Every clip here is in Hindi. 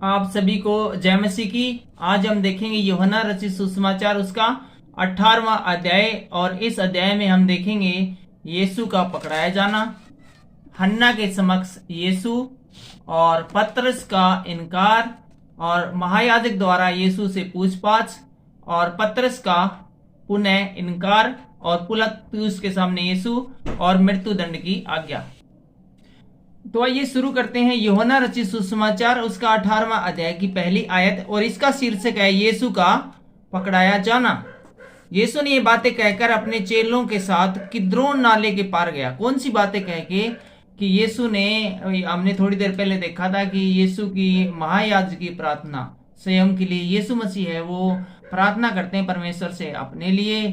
आप सभी को जय मसीह की। आज हम देखेंगे यूहन्ना रचित सुसमाचार उसका 18वां अध्याय, और इस अध्याय में हम देखेंगे यीशु का पकड़ाया जाना, हन्ना के समक्ष यीशु और पतरस का इनकार, और महायाजक द्वारा यीशु से पूछताछ, और पतरस का पुनः इनकार, और पिलातुस के सामने यीशु और मृत्युदंड की आज्ञा। तो आइए शुरू करते हैं यूहन्ना रचित सुसमाचार उसका 18वां अध्याय की पहली आयत, और इसका शीर्षक है यीशु का पकड़ाया जाना। यीशु ने ये बातें कहकर अपने चेलों के साथ किद्रोन नाले के पार गया। कौन सी बातें कह के? कि यीशु ने, हमने थोड़ी देर पहले देखा था कि यीशु की महायाजक की प्रार्थना स्वयं के लिए, यीशु मसीह है वो प्रार्थना करते हैं परमेश्वर से अपने लिए,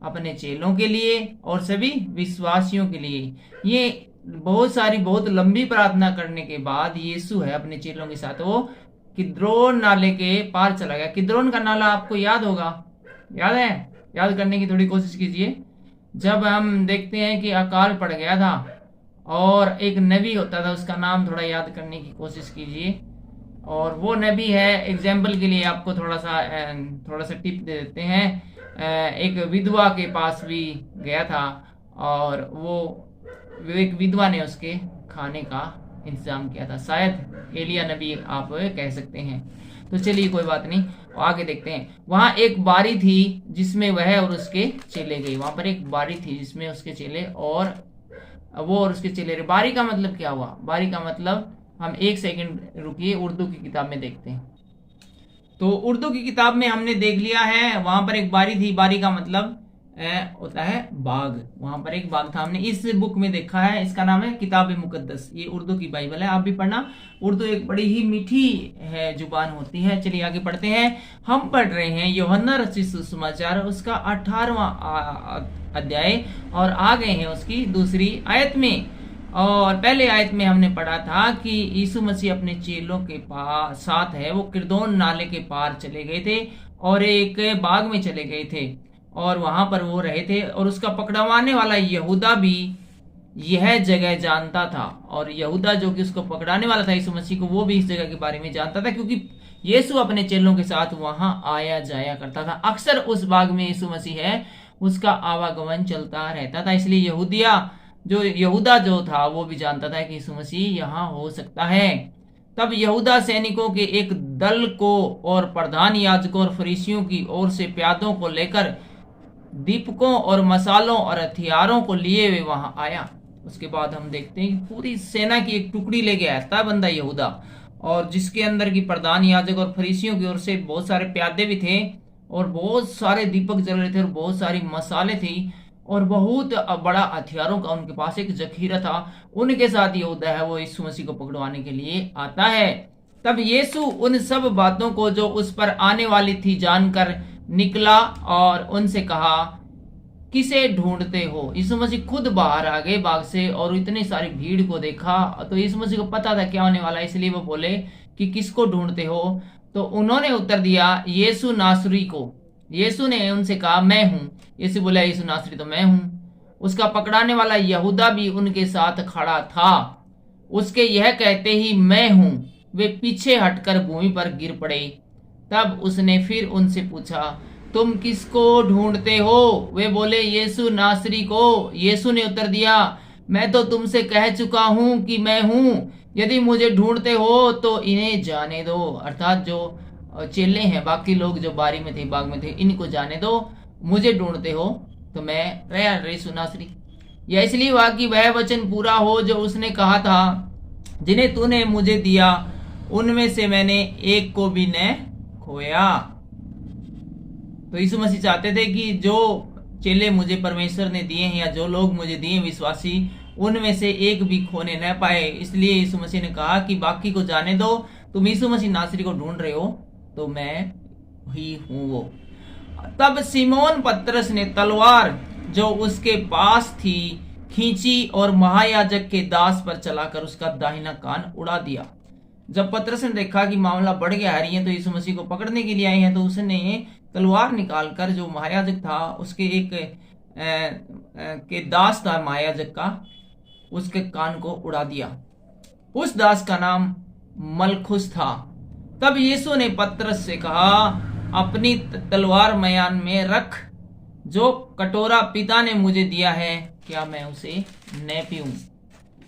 अपने चेलों के लिए और सभी विश्वासियों के लिए। ये बहुत लंबी प्रार्थना करने के बाद यीशु है अपने चेलों के साथ वो किद्रोन नाले के पार चला गया। किद्रोन का नाला आपको याद होगा, याद है? याद करने की थोड़ी कोशिश कीजिए। जब हम देखते हैं कि अकाल पड़ गया था और एक नबी होता था, उसका नाम थोड़ा याद करने की कोशिश कीजिए। और वो नबी है, एग्जाम्पल के लिए आपको थोड़ा सा टिप दे देते हैं। एक विधवा के पास भी गया था और वो एक विधवा ने उसके खाने का इंतजाम किया था। शायद एलिया नबी आप कह सकते हैं। तो चलिए कोई बात नहीं, आगे देखते हैं। वहां एक बारी थी जिसमें वह और उसके चेले गए। वहां पर एक बारी थी जिसमें उसके चेले और वो और उसके चेले। बारी का मतलब क्या हुआ? बारी का मतलब, हम एक सेकंड रुकिए, उर्दू की किताब में देखते हैं। तो उर्दू की किताब में हमने देख लिया है, वहां पर एक बारी थी। बारी का मतलब होता है बाग। वहां पर एक बाग था, हमने इस बुक में देखा है। इसका नाम है किताब मुकद्दस। ये उर्दू की बाइबल है, आप भी पढ़ना। उर्दू एक बड़ी ही मीठी है जुबान होती है। चलिए आगे पढ़ते हैं। हम पढ़ रहे हैं यूहन्ना रचित सुसमाचार उसका 18वां अध्याय और आ गए हैं उसकी दूसरी आयत में। और पहले आयत में हमने पढ़ा था कि यीशु मसीह अपने चेलों के पास साथ है वो किद्रोन नाले के पार चले गए थे और एक बाग में चले गए थे और वहां पर वो रहे थे। और उसका पकड़वाने वाला यहूदा भी यह जगह जानता था। और यहूदा जो कि उसको पकड़ाने वाला था यीशु मसीह को, वो भी इस जगह के बारे में जानता था, क्योंकि यीशु अपने चेलों के साथ वहां आया जाया करता था। अक्सर उस बाग में यीशु मसीह है उसका आवागमन चलता रहता था। इसलिए यहूदा जो था वो भी जानता था कि यीशु मसीह यहाँ हो सकता है। तब यहूदा सैनिकों के एक दल को और प्रधान याजकों और फरीसियों की ओर से प्यादों को लेकर दीपकों और मसालों और हथियारों को लिए हुए वहां आया। उसके बाद हम देखते हैं कि पूरी सेना की एक टुकड़ी लेके आया था बंदा यहूदा, और जिसके अंदर की प्रधान याजक और फरीसियों की ओर से बहुत सारे प्यादे भी थे और बहुत सारे दीपक जल रहे थे और बहुत सारी मसाले थी और बहुत बड़ा हथियारों का उनके पास एक जखीरा था। उनके साथ यहूदा है वो यीशु मसीह को पकड़वाने के लिए आता है। तब यीशु उन सब बातों को जो उस पर आने वाली थी जानकर निकला और उनसे कहा, किसे ढूंढते हो? यीशु मसीह खुद बाहर आ गए बाग से और इतनी सारी भीड़ को देखा तो यीशु मसीह को पता था क्या होने वाला है, इसलिए वो बोले कि किसको ढूंढते हो? तो उन्होंने उत्तर दिया, यीशु नासरी को। यीशु ने उनसे कहा, मैं हूं। यीशु बोला, यीशु नासरी तो मैं हूं। उसका पकड़ाने वाला यहूदा भी उनके साथ खड़ा था। उसके यह कहते ही मैं हूं, वे पीछे हटकर भूमि पर गिर पड़े। तब उसने फिर उनसे पूछा, तुम किसको ढूंढते हो? वे बोले, यीशु नासरी को। यीशु ने उत्तर दिया, मैं तो तुमसे कह चुका हूं कि मैं हूं। यदि मुझे ढूंढते हो तो इन्हें जाने दो। अर्थात जो चेले हैं, बाकी लोग जो बारी में थे, बाग में थे, इनको जाने दो। मुझे ढूंढते हो तो मैं यीशु नासरी। यह इसलिए हुआ कि वह वचन पूरा हो जो उसने कहा था, जिन्हें तूने मुझे दिया उनमें से मैंने एक को भी न खोया। तो यीशु मसीह चाहते थे कि जो चेले मुझे परमेश्वर ने दिए हैं या जो लोग मुझे दिए विश्वासी, उनमें से एक भी खोने न पाए। इसलिए यीशु मसीह ने कहा कि बाकी को जाने दो। तुम यीशु मसीह नासरी को ढूंढ रहे हो तो मैं ही हूं वो। तब सिमोन पतरस ने तलवार जो उसके पास थी खींची और महायाजक के दास पर चलाकर उसका दाहिना कान उड़ा दिया। जब पतरस ने देखा कि मामला बढ़ गया है तो यीशु मसीह को पकड़ने के लिए आए हैं, तो उसने तलवार निकालकर जो महायाजक था उसके एक के दास था महायाजक का, उसके कान को उड़ा दिया। उस दास का नाम मलखुस था तब यीशु ने पतरस से कहा, अपनी तलवार मयान में रख। जो कटोरा पिता ने मुझे दिया है, क्या मैं उसे न पीऊं?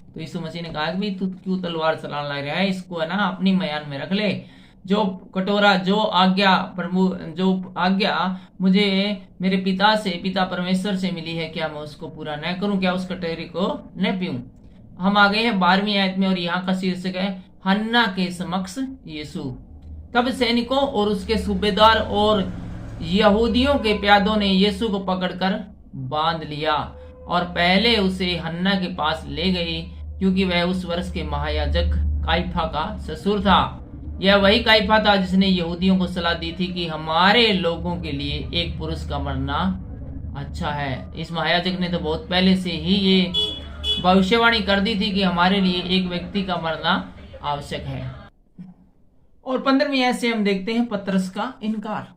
तो यीशु मसीह ने कहा कि भाई तू क्यों तलवार चलाने लग रहा है, इसको है ना अपनी मयान में रख ले। जो कटोरा, जो आज्ञा प्रभु, जो आज्ञा मुझे मेरे पिता परमेश्वर से मिली है, क्या मैं उसको पूरा न करूं? क्या उस कटोरे को न पीऊं? हम आ गए हैं 12वीं आयत में और यहाँ का शीर्षक है हन्ना के समक्ष यीशु। तब सैनिकों और उसके सूबेदार और यहूदियों के प्यादों ने यीशु को पकड़कर बांध लिया और पहले उसे हन्ना के पास ले गए, क्योंकि वह उस वर्ष के महायाजक काइफा का ससुर था। यह वही काइफा था जिसने यहूदियों को सलाह दी थी कि हमारे लोगों के लिए एक पुरुष का मरना अच्छा है। इस महायाजक ने तो बहुत पहले से ही ये भविष्यवाणी कर दी थी कि हमारे लिए एक व्यक्ति का मरना आवश्यक है। और 15वीं आयत से हम देखते हैं पतरस का इनकार।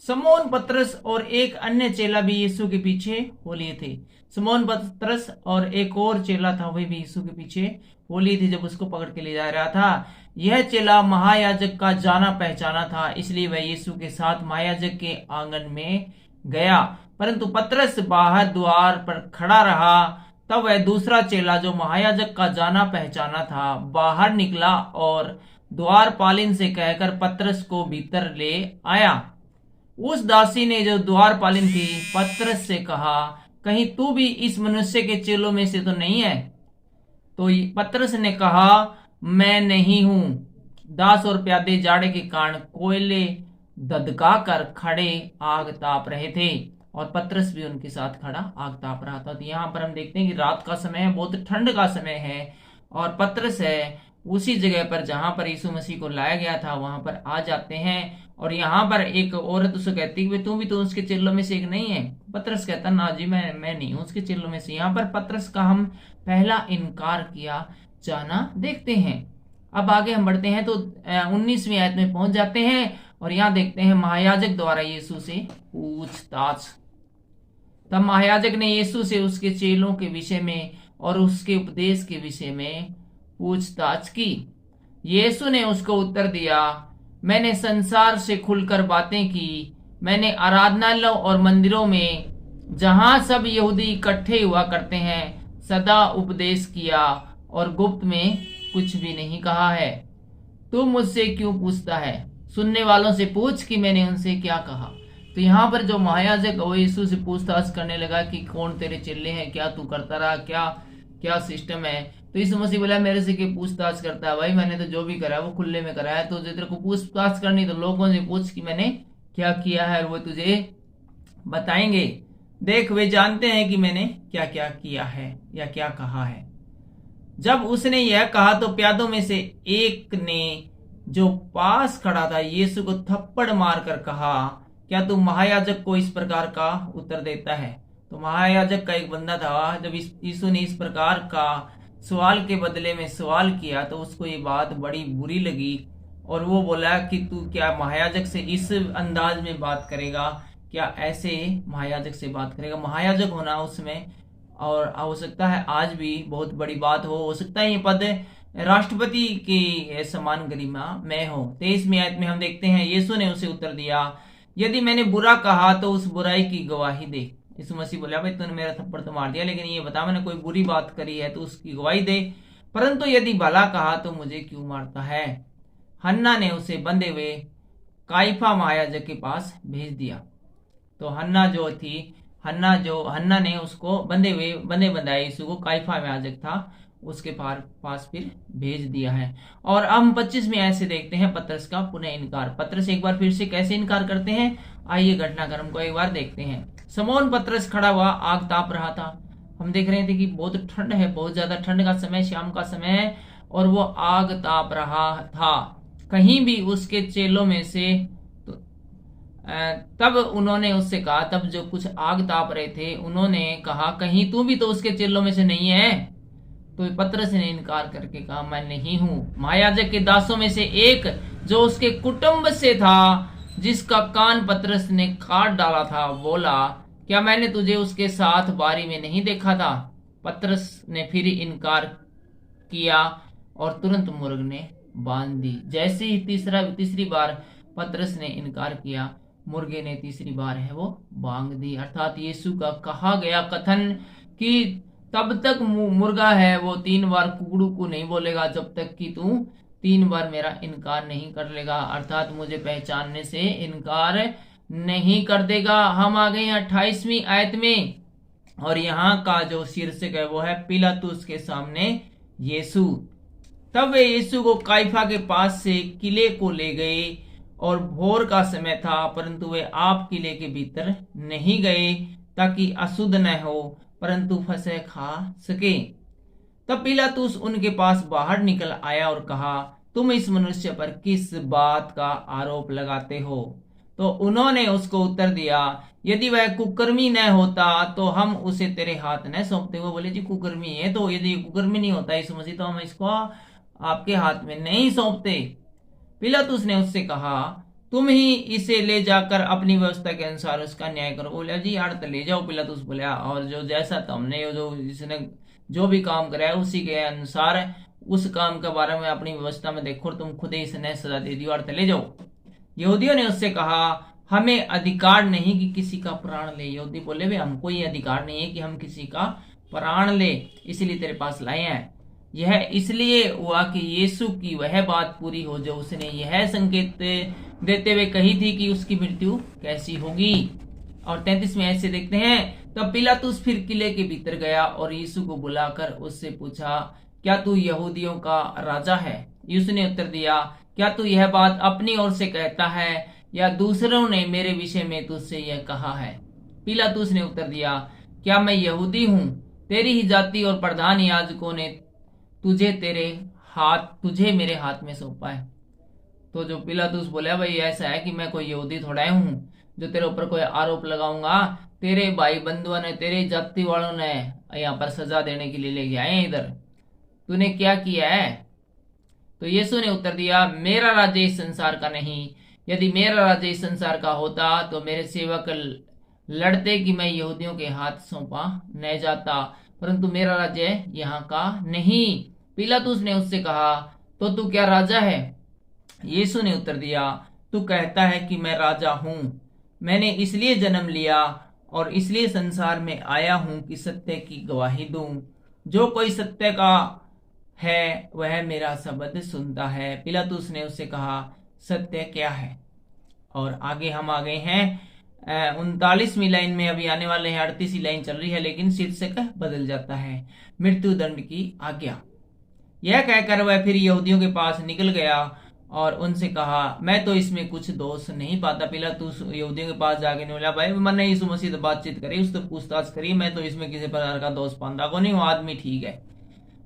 समौन पतरस और एक अन्य चेला भी यीशु के पीछे हो लिए थे। समौन पतरस और एक और चेला था, वही भी यीशु के पीछे हो लिए थे जब उसको पकड़ के ले जा रहा था। यह चेला महायाजक का जाना पहचाना था, इसलिए वह यीशु के साथ महायाजक के आंगन में गया, परंतु पतरस बाहर द्वार पर खड़ा रहा। तब वह दूसरा चेला जो महायाजक का जाना पहचाना था बाहर निकला और द्वारपालिन से कहकर पतरस को भीतर ले आया। उस दासी ने जो द्वारपालिन थी पतरस से कहा, कहीं तू भी इस मनुष्य के चेलों में से तो नहीं है? तो पतरस ने कहा, मैं नहीं हूं। दास और प्यादे जाड़े के कारण कोयले धधका कर खड़े आग ताप रहे थे और पतरस भी उनके साथ खड़ा आग ताप रहा था। तो यहाँ पर हम देखते हैं कि रात का समय है, बहुत ठंड का समय है और पतरस है उसी जगह पर जहां पर यीशु मसीह को लाया गया था वहां पर आ जाते हैं। और यहाँ पर एक औरत उससे कहती है, तू भी तो उसके चेलों में से एक नहीं है? पतरस कहता, ना जी मैं नहीं हूं उसके चेलों में से। यहाँ पर पतरस का हम पहला इनकार किया जाना देखते हैं। अब आगे हम बढ़ते हैं तो 19वीं आयत में पहुंच जाते हैं और यहाँ देखते हैं महायाजक द्वारा यीशु से पूछताछ। तब महायाजक ने यीशु से उसके चेलों के विषय में और उसके उपदेश के विषय में पूछताछ की। यीशु ने उसको उत्तर दिया, मैंने संसार से खुलकर बातें की। मैंने आराधनालयों और मंदिरों में, जहां सब यहूदी इकट्ठे हुआ करते हैं, सदा उपदेश किया और गुप्त में कुछ भी नहीं कहा है। तू मुझसे क्यों पूछता है? सुनने वालों से पूछ कि मैंने उनसे क्या कहा। तो यहाँ पर जो महायाजक वो यीशु से पूछताछ करने लगा कि कौन तेरे चेले हैं, क्या तू करता रहा, क्या क्या सिस्टम है। तो यीशु मसीह बोला, मेरे से क्यों पूछताछ करता है? भाई मैंने तो जो भी करा है वो खुले में करा है, तो तेरे को पूछताछ करनी तो लोगों से पूछ कि मैंने क्या किया है, वो तुझे बताएंगे। देख वे जानते हैं कि मैंने क्या क्या किया है या क्या कहा है। जब उसने यह कहा तो प्यादों में से एक ने जो पास खड़ा था यीशु को थप्पड़ मारकर कहा, क्या तू महायाजक को इस प्रकार का उत्तर देता है? तो महायाजक का एक बंदा था, जब यीशु ने इस प्रकार का सवाल के बदले में सवाल किया तो उसको ये बात बड़ी बुरी लगी और वो बोला कि तू क्या महायाजक से इस अंदाज में बात करेगा, क्या ऐसे महायाजक से बात करेगा? महायाजक होना उसमें, और हो सकता है आज भी बहुत बड़ी बात हो सकता है ये पद राष्ट्रपति के समान गरिमा में हो। 23वीं आयत में हम देखते हैं, यीशु ने उसे उत्तर दिया, यदि मैंने बुरा कहा तो उस बुराई की गवाही दे। यीशु मसीह बोला, भाई तूने मेरा थप्पड़ तो मार दिया, लेकिन ये बता मैंने कोई बुरी बात करी है तो उसकी गवाही दे, परंतु यदि भला कहा तो मुझे क्यों मारता है? हन्ना ने उसे बंधे हुए काइफा महायाजक के पास भेज दिया। तो हन्ना ने उसको बंधे बंधाए यीशु को, काइफा महायाजक था उसके पास फिर भेज दिया है। और अब हम 25वीं आयत से देखते हैं पतरस का पुनः इनकार। पतरस एक बार फिर से कैसे इनकार करते हैं, आइए घटनाक्रम को एक बार देखते हैं। समौन पतरस खड़ा हुआ आग ताप रहा था। हम देख रहे थे कि बहुत ठंड है, बहुत ज्यादा ठंड का समय, शाम का समय है और वो आग ताप रहा था। कहीं भी उसके चेलों में से तब उन्होंने उससे कहा, तब जो कुछ आग ताप रहे थे उन्होंने कहा, कहीं तू भी तो उसके चेलों में से नहीं है? तो पतरस ने इनकार करके कहा, मैं नहीं हूं। महायाजक के दासों में से एक जो उसके कुटुंब से था, जिसका कान पतरस ने काट डाला था, बोला, क्या मैंने तुझे उसके साथ बारी में नहीं देखा था? पतरस ने फिर इनकार किया और तुरंत मुर्ग ने बांध दी। जैसे ही तीसरी बार पतरस ने इनकार किया, मुर्गे ने तीसरी बार है वो बांग दी। अर्थात यीशु का कहा गया कथन कि तब तक मुर्गा है वो 3 बार कुकड़ू को नहीं बोलेगा जब तक कि तू 3 बार मेरा इनकार नहीं कर लेगा, अर्थात मुझे पहचानने से इनकार नहीं कर देगा। हम आ गए 28वीं आयत में, और यहाँ का जो शीर्षक है वो है पिलातुस के सामने यीशु। तब वे यीशु को काइफा के पास से किले को ले गए, और भोर का समय था, परंतु वे आप किले के भीतर नहीं गए ताकि अशुद्ध न हो, परंतु फसह खा सके। तब पिलातुस उनके पास बाहर निकल आया और कहा, तुम इस मनुष्य पर किस बात का आरोप लगाते हो? तो उन्होंने उसको उत्तर दिया, यदि वह कुकर्मी न होता तो हम उसे तेरे हाथ न सौंपते। वो बोले जी कुकर्मी है, तो यदि कुकर्मी नहीं होता यीशु मसीह तो हम इसको आपके हाथ में नहीं सौंपते। पिलातुस ने उससे कहा, तुम ही इसे ले जाकर अपनी व्यवस्था के अनुसार उसका न्याय करो। बोला जी यार तो ले जाओ। पिलातुस बोला, और जो जैसा तुमने जो इसने जो भी काम करा है उसी के अनुसार उस काम के बारे में अपनी व्यवस्था में देखो, तुम खुद ही इसने सजा दे दी, और ले जाओ। यहूदियों ने उससे कहा, हमें अधिकार नहीं कि किसी का प्राण ले। यहूदी बोले, वे हमको ये अधिकार नहीं है कि हम किसी का प्राण ले, इसलिए तेरे पास लाए हैं। यह इसलिए हुआ कि यीशु की वह बात पूरी हो जो उसने यह संकेत देते हुए कही थी कि उसकी मृत्यु कैसी होगी। और 33 में ऐसे देखते हैं, तब पिलातुस फिर किले के भीतर गया और यीशु को बुलाकर उससे पूछा, क्या तू यहूदियों का राजा है? यीशु ने उत्तर दिया, क्या तू यह बात अपनी ओर से कहता है या दूसरों ने मेरे विषय में तुझसे यह कहा है? पिलातुस ने उत्तर दिया, क्या मैं यहूदी हूँ? तेरी ही जाति और प्रधान याजकों ने तुझे मेरे हाथ में सौंपा है। तो जो पिलातुस बोला, भाई ऐसा है कि मैं कोई यहूदी थोड़ा हूँ जो तेरे ऊपर कोई आरोप लगाऊंगा। तेरे भाई बंधुओं ने, तेरे जाति वालों ने यहाँ पर सजा देने के लिए लेके आए इधर, तूने क्या किया है? तो यीशु ने उत्तर दिया, मेरा राज्य इस संसार का नहीं। यदि मेरा राज्य इस संसार का होता तो मेरे सेवक लड़ते कि मैं यहूदियों के हाथ सौंपा न जाता, परंतु मेरा राज्य यहाँ का नहीं। पिलातुस ने उससे कहा, तो तू क्या राजा है? यीशु ने उत्तर दिया, तू कहता है कि मैं राजा हूँ। मैंने इसलिए जन्म लिया और इसलिए संसार में आया हूँ कि सत्य की गवाही दूं। जो कोई सत्य का है वह मेरा शब्द सुनता है। पिलातुस ने उससे कहा, सत्य क्या है? और आगे हम आ गए हैं 39वीं लाइन में, अभी आने वाले हैं 38वीं लाइन चल रही है, लेकिन शीर्षक बदल जाता है, मृत्यु दंड की आज्ञा। यह कहकर वह फिर यहूदियों के पास निकल गया और उनसे कहा, मैं तो इसमें कुछ दोष नहीं पाता। पिलातुस यहूदियों के पास जाके नहीं बोला, भाई मैंने यीशु मसीह से बातचीत करी, उससे पूछताछ करी, मैं तो इसमें किसी प्रकार का दोष पाता को नहीं, वो आदमी ठीक है,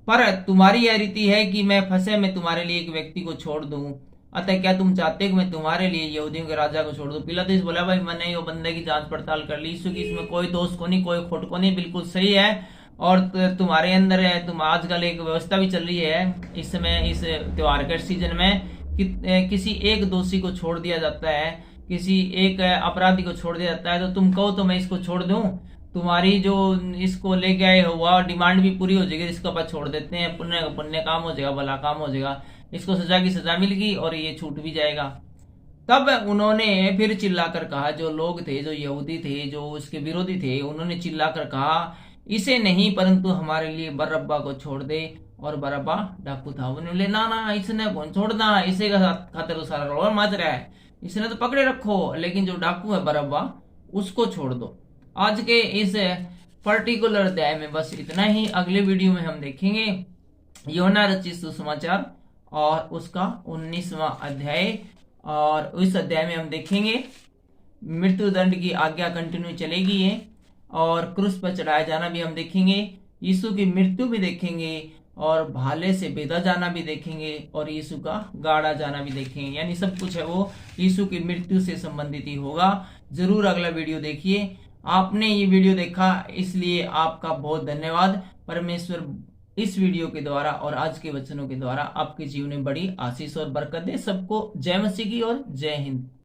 पर तुम्हारी यह रीति है कि मैं फंसे में तुम्हारे लिए एक व्यक्ति को छोड़ दूं, अतः क्या तुम चाहते हो कि मैं तुम्हारे लिए यहूदियों के राजा को छोड़ दूं? पिलातुस बोला, भाई मैंने वो बंदे की जांच पड़ताल कर ली, यीशु की इसमें कोई दोष को नहीं, कोई खोट को नहीं, बिल्कुल सही है। और तुम्हारे अंदर है, तुम आजकल एक व्यवस्था भी चल रही है इस समय, इस त्योहार के सीजन में, कि किसी एक दोषी को छोड़ दिया जाता है, किसी एक अपराधी को छोड़ दिया जाता है, तो तुम कहो तो मैं इसको छोड़ दूं, तुम्हारी जो इसको लेके आए हुआ डिमांड भी पूरी हो जाएगी, इसको बाद छोड़ देते हैं, पुण्य पुण्य काम हो जाएगा, भला काम हो जाएगा, इसको सजा की सजा मिलेगी और ये छूट भी जाएगा। तब उन्होंने फिर चिल्लाकर कहा, जो लोग थे, जो यहूदी थे, जो उसके विरोधी थे, उन्होंने चिल्लाकर कहा, इसे नहीं परंतु हमारे लिए बरअब्बा को छोड़ दे। और बरअब्बा डाकू था। उन्होंने बोले, ना इसने कौन छोड़ना, इसे का खातिर तो सारा रोड़ा मच रहा है, इसने तो पकड़े रखो, लेकिन जो डाकू है बरअब्बा उसको छोड़ दो। आज के इस पर्टिकुलर अध्याय में बस इतना ही। अगले वीडियो में हम देखेंगे यूहन्ना रचित सुसमाचार और उसका 19वां अध्याय, और उस अध्याय में हम देखेंगे मृत्यु दंड की आज्ञा कंटिन्यू चलेगी है, और क्रूस पर चढ़ाया जाना भी हम देखेंगे, यीशु की मृत्यु भी देखेंगे, और भाले से बेधा जाना भी देखेंगे, और यीशु का गाड़ा जाना भी देखेंगे। यानी सब कुछ है वो यीशु की मृत्यु से संबंधित ही होगा। जरूर अगला वीडियो देखिए। आपने ये वीडियो देखा इसलिए आपका बहुत धन्यवाद। परमेश्वर इस वीडियो के द्वारा और आज के वचनों के द्वारा आपके जीवन में बड़ी आशीष और बरकत दे। सबको जय मसीह की और जय हिंद।